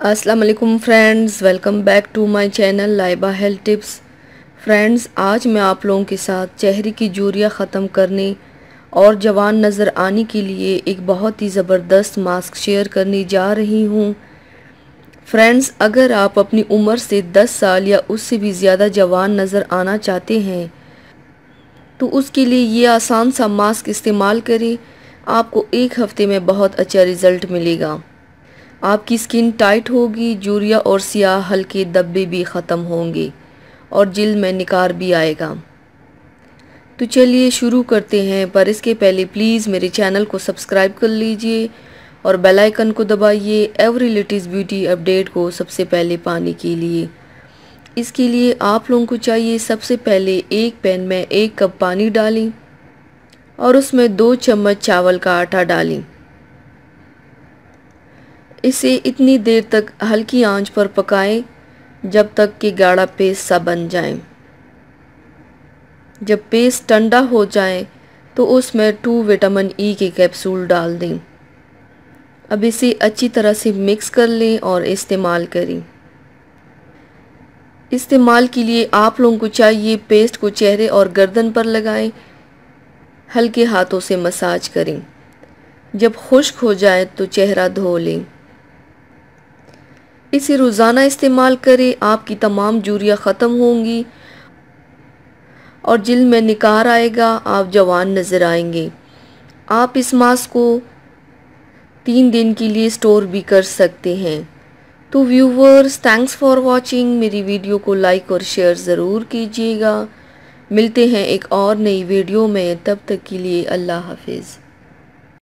अस्सलाम वालेकुम friends, welcome back to my channel Laiba health tips. Friends, आज मैं आप लोगों के साथ चेहरे की झुर्रियाँ ख़त्म करने और जवान नज़र आने के लिए एक बहुत ही ज़बरदस्त मास्क शेयर करने जा रही हूँ। फ्रेंड्स, अगर आप अपनी उम्र से 10 साल या उससे भी ज़्यादा जवान नज़र आना चाहते हैं तो उसके लिए ये आसान सा मास्क इस्तेमाल करें। आपको एक हफ़्ते में बहुत अच्छा रिज़ल्ट मिलेगा। आपकी स्किन टाइट होगी, झुर्रियाँ और सियाह हल्के धब्बे भी ख़त्म होंगे और जिल्द में निखार भी आएगा। तो चलिए शुरू करते हैं, पर इसके पहले प्लीज़ मेरे चैनल को सब्सक्राइब कर लीजिए और बेल आइकन को दबाइए एवरी लेटेस्ट ब्यूटी अपडेट को सबसे पहले पाने के लिए। इसके लिए आप लोगों को चाहिए, सबसे पहले एक पैन में 1 कप पानी डालें और उसमें 2 चम्मच चावल का आटा डालें। इसे इतनी देर तक हल्की आंच पर पकाएं जब तक कि गाढ़ा पेस्ट सा बन जाए। जब पेस्ट ठंडा हो जाए तो उसमें 2 विटामिन ई के कैप्सूल डाल दें। अब इसे अच्छी तरह से मिक्स कर लें और इस्तेमाल करें। इस्तेमाल के लिए आप लोगों को चाहिए, पेस्ट को चेहरे और गर्दन पर लगाएं, हल्के हाथों से मसाज करें। जब खुश्क हो जाए तो चेहरा धो लें। इसे रोज़ाना इस्तेमाल करें, आपकी तमाम झुर्रियाँ ख़त्म होंगी और जिल्द में निखार आएगा, आप जवान नज़र आएंगे। आप इस मास्क को 3 दिन के लिए स्टोर भी कर सकते हैं। तो व्यूवर्स, थैंक्स फॉर वॉचिंग। मेरी वीडियो को लाइक और शेयर ज़रूर कीजिएगा। मिलते हैं एक और नई वीडियो में, तब तक के लिए अल्लाह हाफिज़।